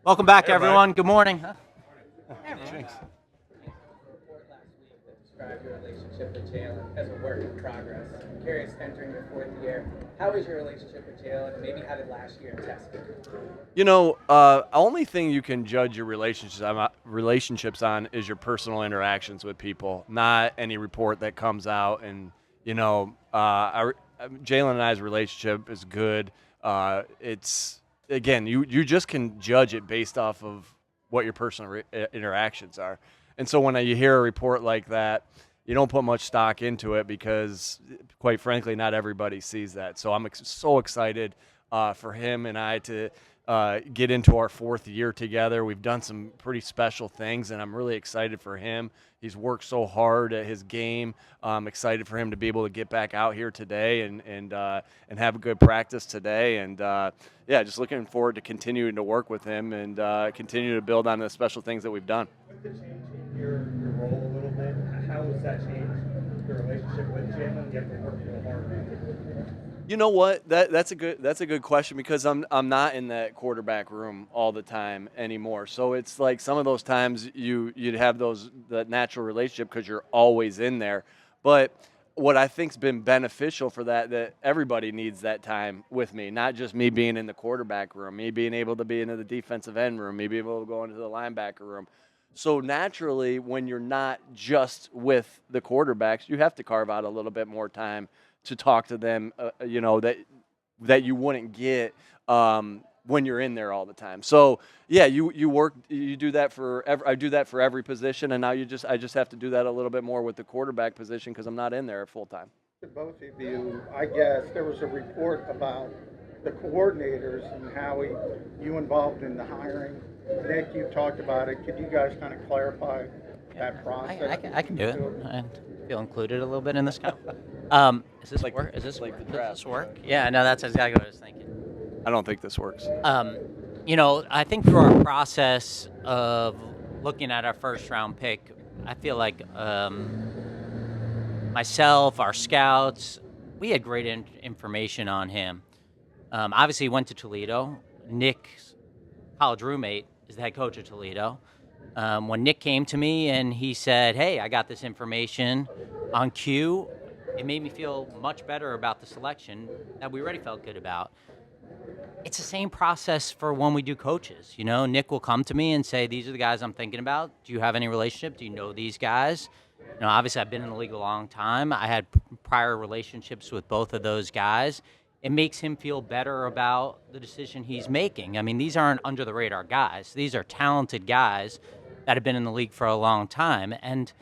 Welcome back, everyone. Good morning. Describe your relationship with Jalen as a work in progress. I'm curious, entering your fourth year, how is your relationship with Jalen, and maybe how did last year test it? Only thing you can judge your relationships on is your personal interactions with people, not any report that comes out. And Jalen and I's relationship is good. It's again, you just can judge it based off of what your personal interactions are. And so when you hear a report like that, you don't put much stock into it because, quite frankly, not everybody sees that. So I'm so excited for him and I to get into our fourth year together. We've done some pretty special things, and I'm really excited for him. He's worked so hard at his game. I'm excited for him to be able to get back out here today and have a good practice today. And just looking forward to continuing to work with him and continue to build on the special things that we've done. With the change in your role a little bit, how has that changed your relationship with Jalen? You have to work real hard. You know what? That's a good question because I'm not in that quarterback room all the time anymore. So it's like some of those times you'd have that natural relationship because you're always in there. But what I think's been beneficial for that everybody needs that time with me, not just me being in the quarterback room, me being able to be in the defensive end room, me being able to go into the linebacker room. So naturally, when you're not just with the quarterbacks, you have to carve out a little bit more time to talk to them, that you wouldn't get when you're in there all the time. So yeah, you do that I do that for every position, and now I just have to do that a little bit more with the quarterback position because I'm not in there full time. To both of you, I guess there was a report about the coordinators and how you involved in the hiring. Nick, you talked about it. Could you guys kind of clarify that process? I can do it. I feel included a little bit in this. Is this work? Is this like the does draft. this work? Yeah, no, that's exactly what I was thinking. I don't think this works. I think through our process of looking at our first round pick, I feel like myself, our scouts, we had great information on him. Obviously, he went to Toledo. Nick's college roommate is the head coach of Toledo. When Nick came to me and he said, "Hey, I got this information on Q," it made me feel much better about the selection that we already felt good about. It's the same process for when we do coaches. Nick will come to me and say, "These are the guys I'm thinking about. Do you have any relationship? Do you know these guys?" Obviously, I've been in the league a long time. I had prior relationships with both of those guys. It makes him feel better about the decision he's making. I mean, these aren't under-the-radar guys. These are talented guys that have been in the league for a long time, and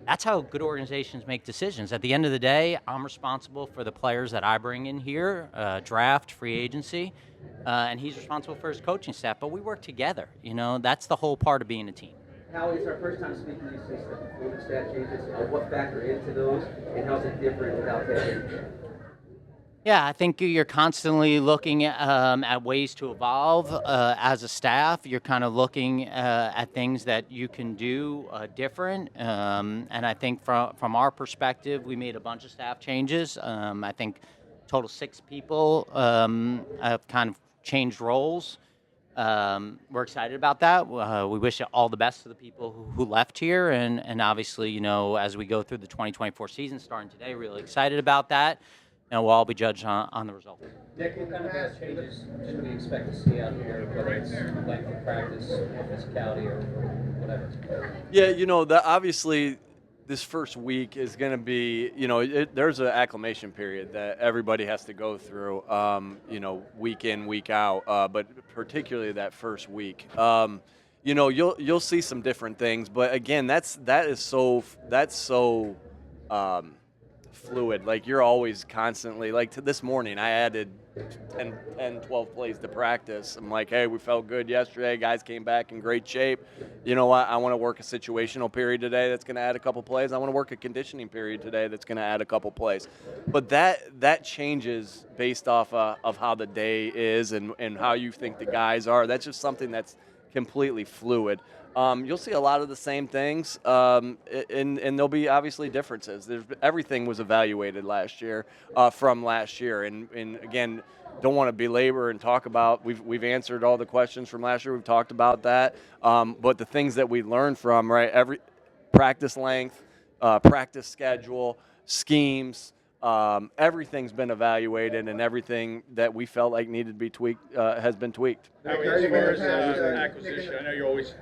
that's how good organizations make decisions. At the end of the day, I'm responsible for the players that I bring in here, draft, free agency, and he's responsible for his coaching staff, but we work together. That's the whole part of being a team. Howie, it's our first time speaking to these coaching staff changes. What factor into those, and how is it different without that? Yeah, I think you're constantly looking at ways to evolve as a staff. You're kind of looking at things that you can do different. And I think from our perspective, we made a bunch of staff changes. I think total 6 people have kind of changed roles. We're excited about that. We wish all the best to the people who left here. And obviously, as we go through the 2024 season starting today, really excited about that. And we'll all be judged on the results. Nick, what kind of changes should we expect to see out here, whether it's length of practice, physicality, or whatever? Yeah, obviously this first week is going to be, there's an acclimation period that everybody has to go through, week in, week out, but particularly that first week. You'll see some different things, but again, that's so fluid. Like, you're always constantly, like, to this morning I added 12 plays to practice. I'm like, hey, we felt good yesterday, guys came back in great shape. You know what, I want to work a situational period today that's going to add a couple plays. I want to work a conditioning period today that's going to add a couple plays. But that changes based off of how the day is and how you think the guys are. That's just something that's completely fluid. You'll see a lot of the same things, and there'll be obviously differences. Everything was evaluated last year from last year, and again, don't want to belabor and talk about. We've answered all the questions from last year. We've talked about that. But the things that we learned from, right, every practice length, practice schedule, schemes, everything's been evaluated, and everything that we felt like needed to be tweaked has been tweaked. Now, as far as acquisition, I know you're always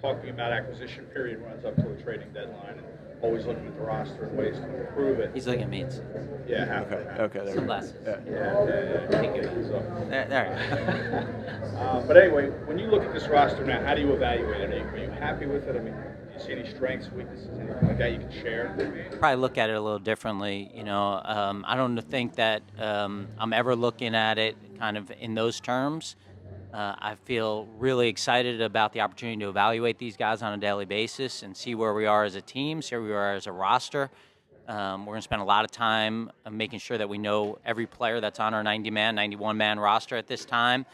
talking about acquisition period runs up to a trading deadline, and always looking at the roster and ways to improve it. He's looking at me. Yeah, half Okay. There Sunglasses. Yeah. Thank you. So, There. but anyway, when you look at this roster now, how do you evaluate it? Are you happy with it? I mean, do you see any strengths, weaknesses, anything like that you can share? Probably look at it a little differently. I don't think that I'm ever looking at it kind of in those terms. I feel really excited about the opportunity to evaluate these guys on a daily basis and see where we are as a team, see where we are as a roster. We're going to spend a lot of time making sure that we know every player that's on our 90-man, 91-man roster at this time,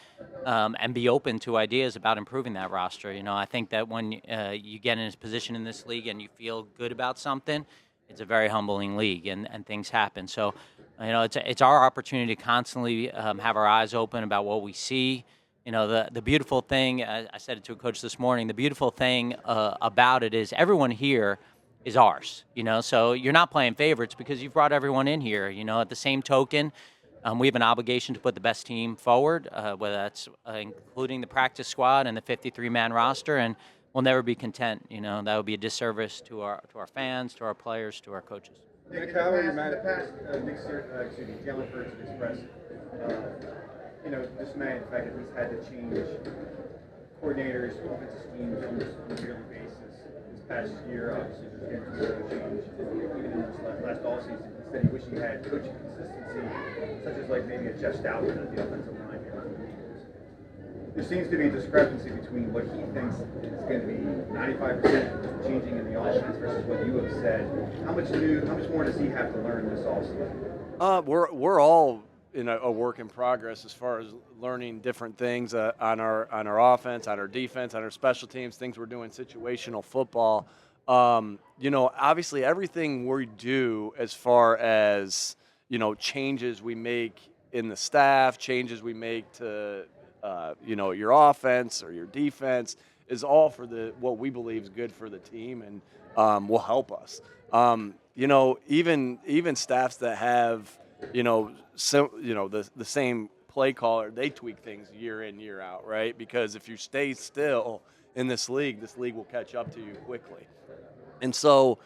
and be open to ideas about improving that roster. I think that when you get in a position in this league and you feel good about something, it's a very humbling league, and things happen. So, it's our opportunity to constantly have our eyes open about what we see. The beautiful thing, I said it to a coach this morning, the beautiful thing about it is everyone here is ours, so you're not playing favorites because you've brought everyone in here. At the same token, we have an obligation to put the best team forward, whether that's including the practice squad and the 53-man roster, and we'll never be content. That would be a disservice to our fans, to our players, to our coaches. Nick, how are you mad at past Jalen Hurts expressed dismay in the fact that he's had to change coordinators, offensive schemes on a yearly basis. This past year, obviously, there's going to be a change. Even in this last offseason, he said he wished he had coaching consistency, such as like maybe a Jeff Stoutland at the offensive line here on the Eagles. There seems to be a discrepancy between what he thinks is going to be 95% changing in the offense versus what you have said. How much more does he have to learn this offseason? We're all in a work in progress as far as learning different things on our offense, on our defense, on our special teams, things we're doing situational football. Obviously everything we do as far as changes we make in the staff, changes we make to your offense or your defense is all for what we believe is good for the team and will help us. Even staffs that have the same play caller, they tweak things year in, year out, right? Because if you stay still in this league will catch up to you quickly. And so,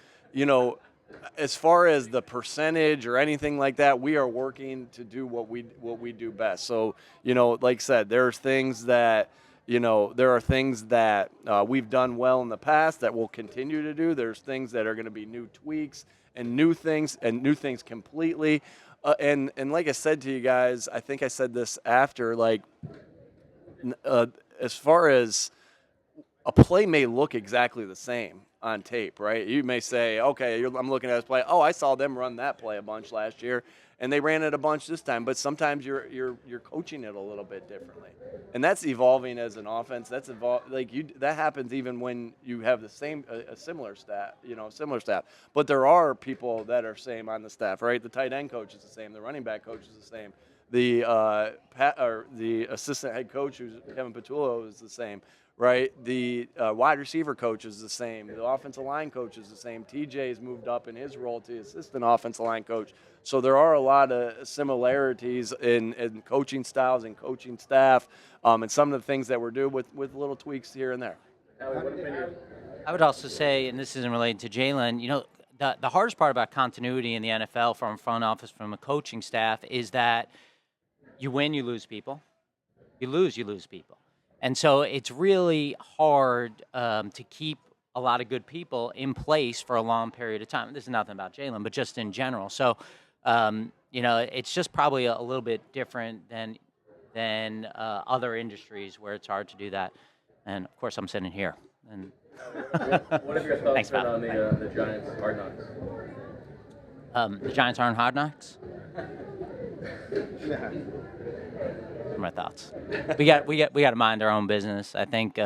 as far as the percentage or anything like that, we are working to do what we do best. So, like I said, there's things that there are things that we've done well in the past that we'll continue to do. There's things that are going to be new tweaks and new things completely. And like I said to you guys, I think I said this after, as far as a play may look exactly the same on tape, right? You may say, okay, I'm looking at this play. Oh, I saw them run that play a bunch last year, and they ran it a bunch this time. But sometimes you're coaching it a little bit differently, and that's evolving as an offense. That's that happens even when you have a similar staff, similar staff. But there are people that are same on the staff, right? The tight end coach is the same. The running back coach is the same. The assistant head coach, who's Kevin Patullo, is the same. Right, the wide receiver coach is the same. The offensive line coach is the same. TJ has moved up in his role to assistant offensive line coach. So there are a lot of similarities in coaching styles and coaching staff, and some of the things that we're doing with little tweaks here and there. I would also say, and this isn't related to Jalen, the hardest part about continuity in the NFL from front office, from a coaching staff, is that you win, you lose people. You lose people. And so it's really hard to keep a lot of good people in place for a long period of time. This is nothing about Jalen, but just in general. So, it's just probably a little bit different than other industries where it's hard to do that. And, of course, I'm sitting here. And what are your thoughts Thanks, Bob. on the Giants' Hard Knocks? The Giants aren't hard knocks? My thoughts. We got to mind our own business. I think,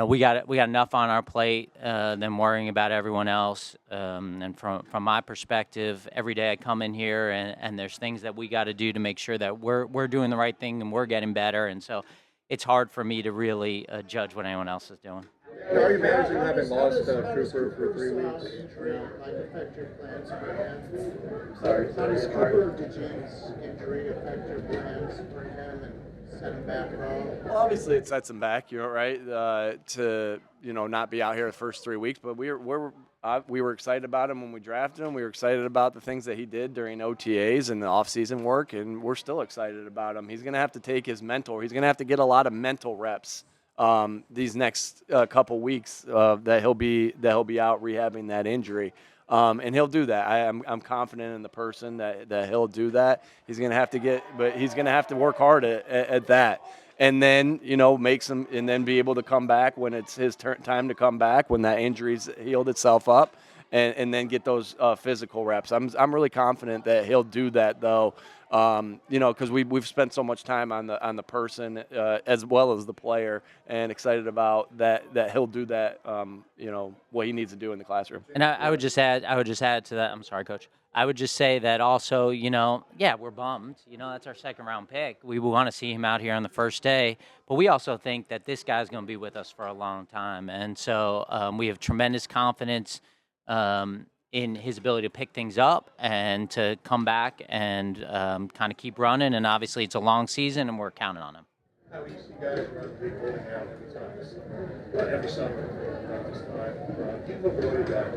we got enough on our plate than worrying about everyone else. And from my perspective, every day I come in here and there's things that we got to do to make sure that we're doing the right thing and we're getting better. And so it's hard for me to really judge what anyone else is doing. How are you managing having lost Cooper for 3 weeks? Injury might affect your plans for him. Sorry. How does Cooper DeJean's injury affect your plans for him and set him back at all? Well, obviously it sets him back, right? To not be out here the first 3 weeks, but we were excited about him when we drafted him. We were excited about the things that he did during OTAs and the offseason work, and we're still excited about him. He's going to have to take his mental. He's going to have to get a lot of mental reps these next couple weeks that he'll be out rehabbing that injury. And he'll do that. I'm confident in the person that he'll do that. He's going to have to work hard at that. And then, and then be able to come back when it's his time to come back, when that injury's healed itself up, and then get those physical reps. I'm really confident that he'll do that, though, because we've spent so much time on the person as well as the player, and excited about that he'll do that, what he needs to do in the classroom. And I would just add to that. I'm sorry, Coach. I would just say that also, we're bummed. That's our second round pick. We want to see him out here on the first day, but we also think that this guy's going to be with us for a long time. And so we have tremendous confidence in his ability to pick things up and to come back and kind of keep running. And obviously it's a long season and we're counting on him. How you see guys run big rolling out every time every summer around this time. Do you look forward to that?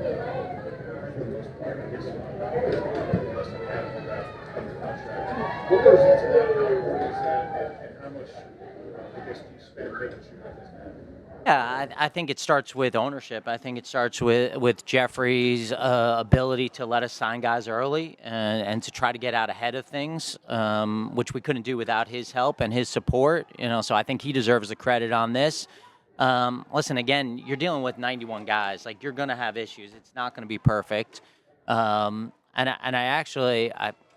For the most part, I guess less than half of that under contract. What goes into that? How important is that? And how much, I guess, do you spend making sure that doesn't happen? Yeah, I think it starts with ownership. I think it starts with Jeffrey's ability to let us sign guys early and to try to get out ahead of things, which we couldn't do without his help and his support. So I think he deserves the credit on this. Listen, again, you're dealing with 91 guys. Like, you're going to have issues. It's not going to be perfect. And I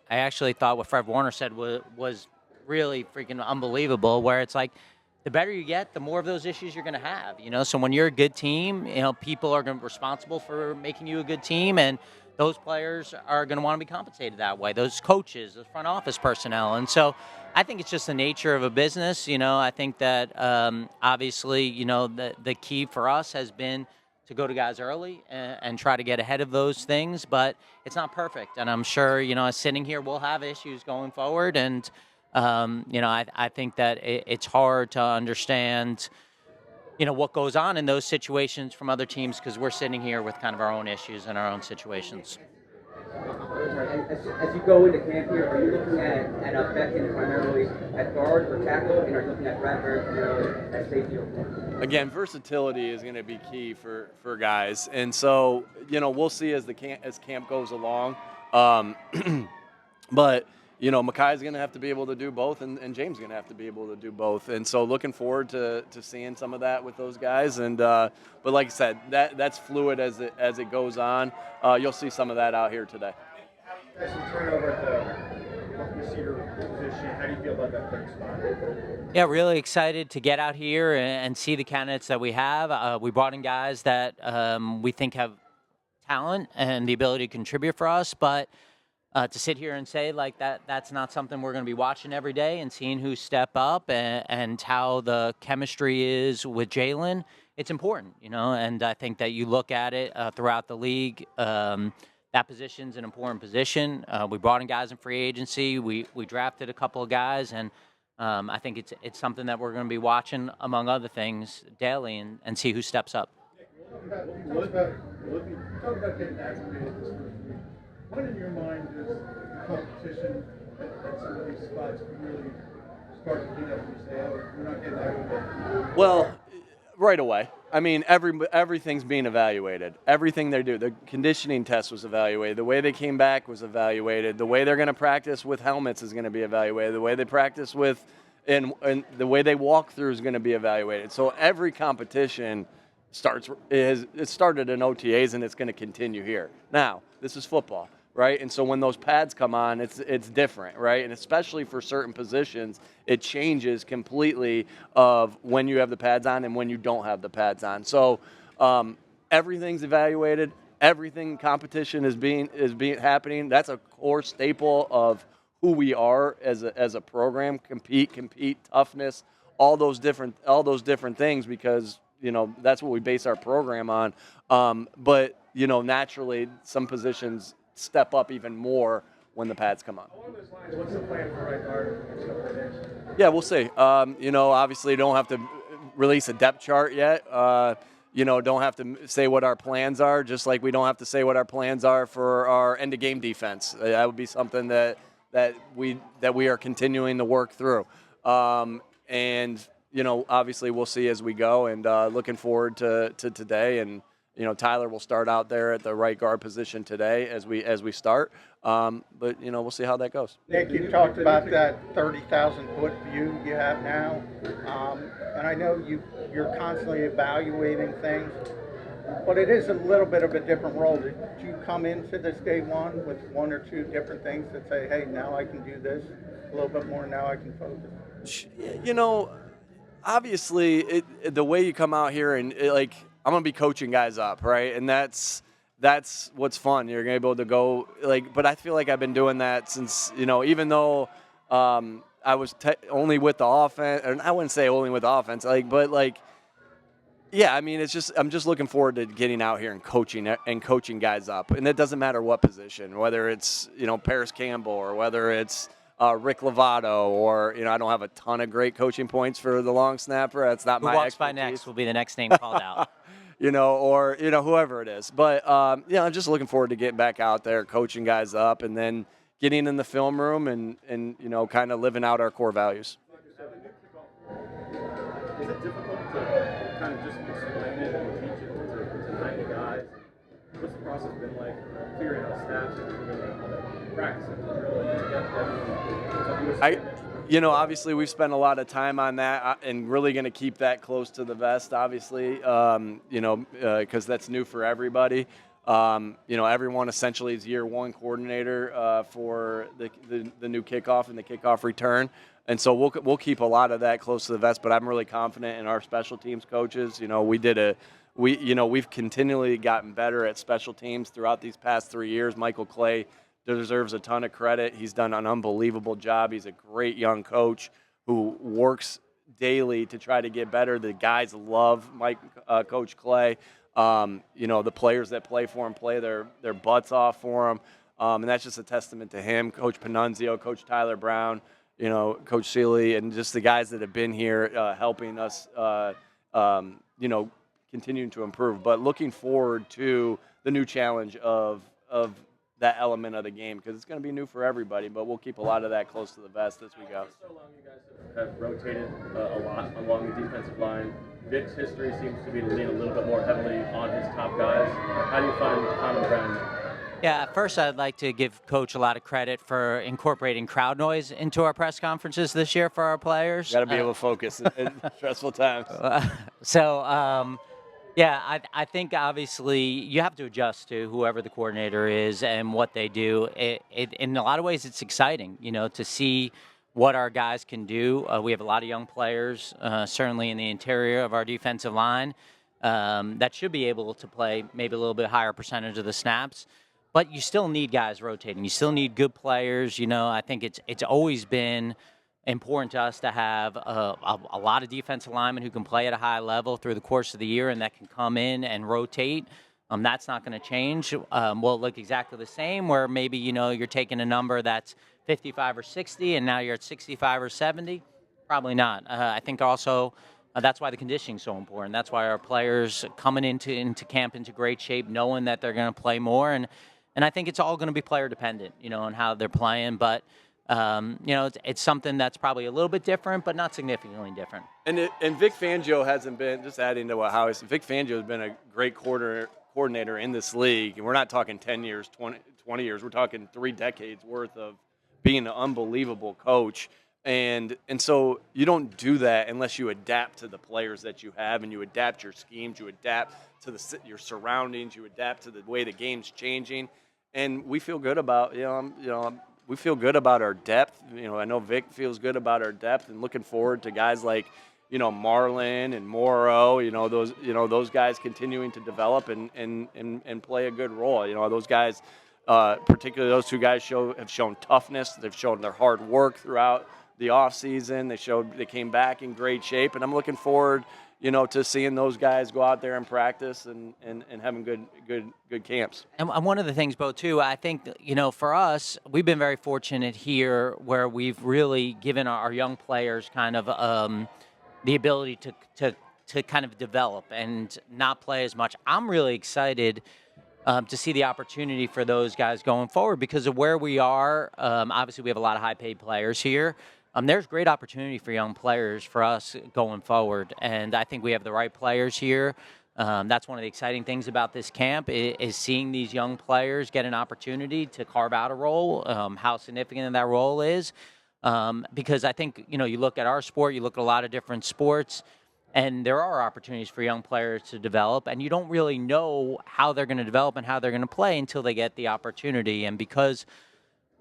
actually thought what Fred Warner said was really freaking unbelievable, where it's like, the better you get, the more of those issues you're going to have. So when you're a good team, people are going to be responsible for making you a good team, and those players are going to want to be compensated that way. Those coaches, those front office personnel, and so I think it's just the nature of a business. I think that obviously, the key for us has been to go to guys early and try to get ahead of those things, but it's not perfect, and I'm sure sitting here we'll have issues going forward, and I think that it's hard to understand, what goes on in those situations from other teams, because we're sitting here with kind of our own issues and our own situations. As you go into camp here, are you looking at Becton primarily at guard or tackle, and are you looking at Bradbury primarily at safety or corner? Again, versatility is going to be key for guys, and so we'll see as camp goes along. But Makai's going to have to be able to do both, and James is going to have to be able to do both. And so looking forward to seeing some of that with those guys. And but like I said, that's fluid as it goes on. You'll see some of that out here today. As you turn over at the receiver position, how do you feel about that third spot? Yeah, really excited to get out here and see the candidates that we have. We brought in guys that we think have talent and the ability to contribute for us, but to sit here and say like that's not something we're going to be watching every day and seeing who step up and how the chemistry is with Jalen. It's important, and I think that you look at it throughout the league. That position's an important position. We brought in guys in free agency. We drafted a couple of guys, and I think it's something that we're going to be watching, among other things, daily and see who steps up. Talk about getting acclimated this first week. When in your mind does the competition at some of these spots really start to heat up and say, oh, we're not getting acclimated? Well, right away. I mean, everything's being evaluated. Everything they do. The conditioning test was evaluated. The way they came back was evaluated. The way they're going to practice with helmets is going to be evaluated. The way they practice with and the way they walk through is going to be evaluated. So every competition it started in OTAs, and it's going to continue here. Now, this is football, right? And so when those pads come on, it's different, right? And especially for certain positions, it changes completely of when you have the pads on and when you don't have the pads on. So everything's evaluated. Everything competition is being happening. That's a core staple of who we are as a program. Compete, toughness, all those different things, because that's what we base our program on. But naturally, some positions step up even more when the pads come on. Along those lines, what's the plan for right guard in the next couple of days? Yeah, we'll see. Obviously, don't have to release a depth chart yet. Don't have to say what our plans are, just like we don't have to say what our plans are for our end of game defense. That would be something that we are continuing to work through. Obviously we'll see as we go, and looking forward to today. And Tyler will start out there at the right guard position today as we start. But we'll see how that goes. Nick, you talked about that 30,000-foot view you have now, and I know you're constantly evaluating things, but it is a little bit of a different role. Did you come into this day one with one or two different things that say, hey, now I can do this a little bit more, now I can focus? Obviously, the way you come out here and I'm going to be coaching guys up, right? And that's what's fun. You're going to be able to go but I feel like I've been doing that since, even though I was only with the offense, or I wouldn't say only with the offense, yeah, I mean, I'm just looking forward to getting out here and coaching guys up. And it doesn't matter what position, whether it's, Paris Campbell, or whether it's Rick Lovato, or I don't have a ton of great coaching points for the long snapper. That's not my expertise. Who walks by next will be the next name called out. Or whoever it is. But I'm just looking forward to getting back out there, coaching guys up, and then getting in the film room and kind of living out our core values. Is it difficult to kind of just explain it and teach it to 90 guys? What's the process been like figuring out snaps and figuring out how to practice it to really get everyone? Obviously we've spent a lot of time on that, and really going to keep that close to the vest, obviously, because that's new for everybody. Everyone essentially is year one coordinator for the new kickoff and the kickoff return. And so we'll keep a lot of that close to the vest, but I'm really confident in our special teams coaches. We've continually gotten better at special teams throughout these past 3 years. Michael Clay deserves a ton of credit. He's done an unbelievable job. He's a great young coach who works daily to try to get better. The guys love Coach Clay. The players that play for him play their butts off for him. And that's just a testament to him, Coach Panunzio, Coach Tyler Brown, Coach Seeley, and just the guys that have been here helping us, continuing to improve. But looking forward to the new challenge of that element of the game, because it's going to be new for everybody, but we'll keep a lot of that close to the vest as we go. For so long you guys have rotated a lot along the defensive line. Vic's history seems to be to lean a little bit more heavily on his top guys. How do you find common ground? Yeah, first I'd like to give Coach a lot of credit for incorporating crowd noise into our press conferences this year for our players. Got to be able to focus in stressful times. I think obviously you have to adjust to whoever the coordinator is and what they do. In a lot of ways, it's exciting, to see what our guys can do. We have a lot of young players, certainly in the interior of our defensive line, that should be able to play maybe a little bit higher percentage of the snaps. But you still need guys rotating. You still need good players. I think it's always been important to us to have a lot of defensive linemen who can play at a high level through the course of the year and that can come in and rotate. That's not going to change. Will look exactly the same, where maybe, you're taking a number that's 55 or 60 and now you're at 65 or 70. Probably not. I think also that's why the conditioning is so important. That's why our players coming into camp into great shape, knowing that they're going to play more. And I think it's all going to be player dependent, on how they're playing. But it's something that's probably a little bit different, but not significantly different. And Vic Fangio hasn't been, just adding to what Howie said, Vic Fangio has been a great coordinator in this league. And we're not talking 10 years, 20 years. We're talking 3 decades worth of being an unbelievable coach. And so you don't do that unless you adapt to the players that you have, and you adapt your schemes, you adapt to your surroundings, you adapt to the way the game's changing. and we feel good about we feel good about our depth. I know Vic feels good about our depth, and looking forward to guys like Marlin and Morrow. Those guys continuing to develop and play a good role. Those guys, particularly those two guys, have shown toughness. They've shown their hard work throughout the offseason. They came back in great shape, and I'm looking forward to seeing those guys go out there and practice and having good camps. And one of the things, Bo, too, I think, for us, we've been very fortunate here where we've really given our young players kind of the ability to kind of develop and not play as much. I'm really excited to see the opportunity for those guys going forward because of where we are. Obviously, we have a lot of high-paid players here. There's great opportunity for young players for us going forward, and I think we have the right players here. That's one of the exciting things about this camp is seeing these young players get an opportunity to carve out a role, how significant that role is. Because I think, you look at our sport, you look at a lot of different sports, and there are opportunities for young players to develop, and you don't really know how they're going to develop and how they're going to play until they get the opportunity. And because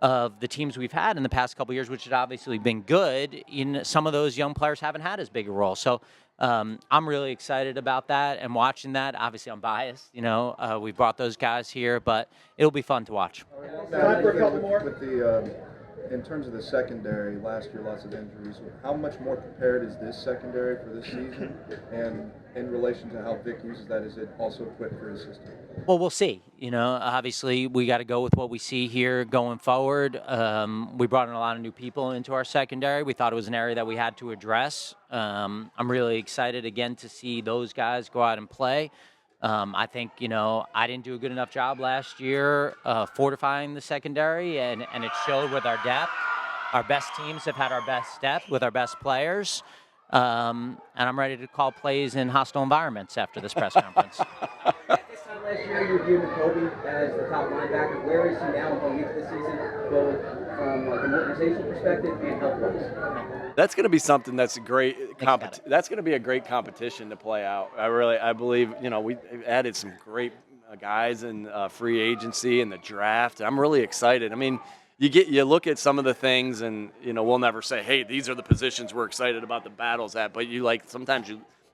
of the teams we've had in the past couple of years, which has obviously been good, some of those young players haven't had as big a role. So I'm really excited about that and watching that. Obviously, I'm biased. We brought those guys here, but it'll be fun to watch. Time for a couple more. With the in terms of the secondary, last year lots of injuries. How much more prepared is this secondary for this season? And in relation to how Vic uses that, is it also equipped for his system? Well, we'll see. Obviously, we got to go with what we see here going forward. We brought in a lot of new people into our secondary. We thought it was an area that we had to address. I'm really excited, again, to see those guys go out and play. I think, I didn't do a good enough job last year fortifying the secondary, and it showed with our depth. Our best teams have had our best depth with our best players. And I'm ready to call plays in hostile environments after this press conference. This time last year, you reviewed Kobe as the top linebacker. Where is he now going into the season, both from an organizational perspective and health-wise? That's going to be something that's a great that's going to be a great competition to play out. I believe we added some great guys in free agency and the draft. I'm really excited. I mean, you look at some of the things, and we'll never say, hey, these are the positions we're excited about the battles at. But sometimes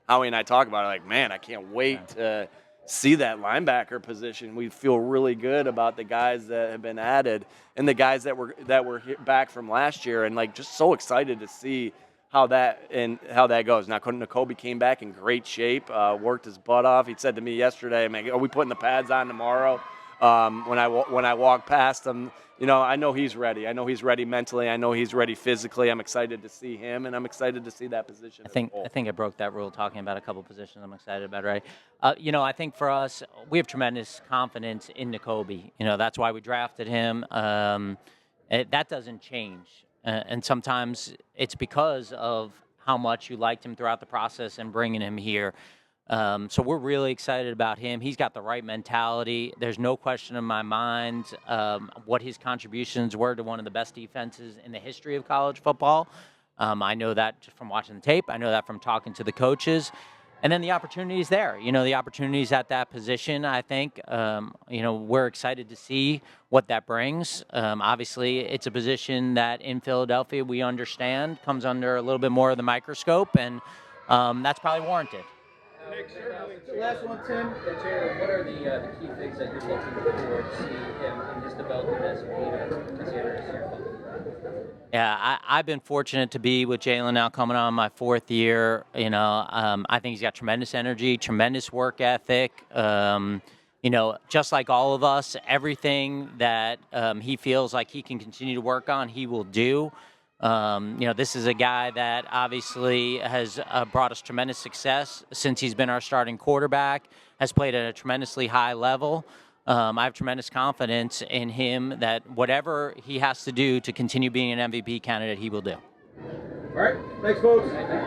Howie and I talk about it, like, man, I can't wait to see that linebacker position. We feel really good about the guys that have been added and the guys that were back from last year, and just so excited to see how that goes. Now, Nakobe came back in great shape, worked his butt off. He said to me yesterday, "Man, are we putting the pads on tomorrow?" When I walked past him, I know he's ready. I know he's ready mentally. I know he's ready physically. I'm excited to see him, and I'm excited to see that position. I think I broke that rule talking about a couple positions I'm excited about, right? I think for us, we have tremendous confidence in Nakobe. That's why we drafted him. That doesn't change. And sometimes it's because of how much you liked him throughout the process and bringing him here. So we're really excited about him. He's got the right mentality. There's no question in my mind what his contributions were to one of the best defenses in the history of college football. I know that just from watching the tape. I know that from talking to the coaches. And then the opportunity is there. The opportunities at that position, I think, we're excited to see what that brings. Obviously, it's a position that in Philadelphia we understand comes under a little bit more of the microscope, and that's probably warranted. The last one, Tim. Jalen, what are the key things that you're looking forward to see him in his development as a leader as he enters year 5? Yeah, I've been fortunate to be with Jalen now coming on my 4th year. I think he's got tremendous energy, tremendous work ethic. Just like all of us, everything that he feels like he can continue to work on, he will do. This is a guy that obviously has brought us tremendous success since he's been our starting quarterback, has played at a tremendously high level. I have tremendous confidence in him that whatever he has to do to continue being an MVP candidate, he will do. All right. Thanks, folks.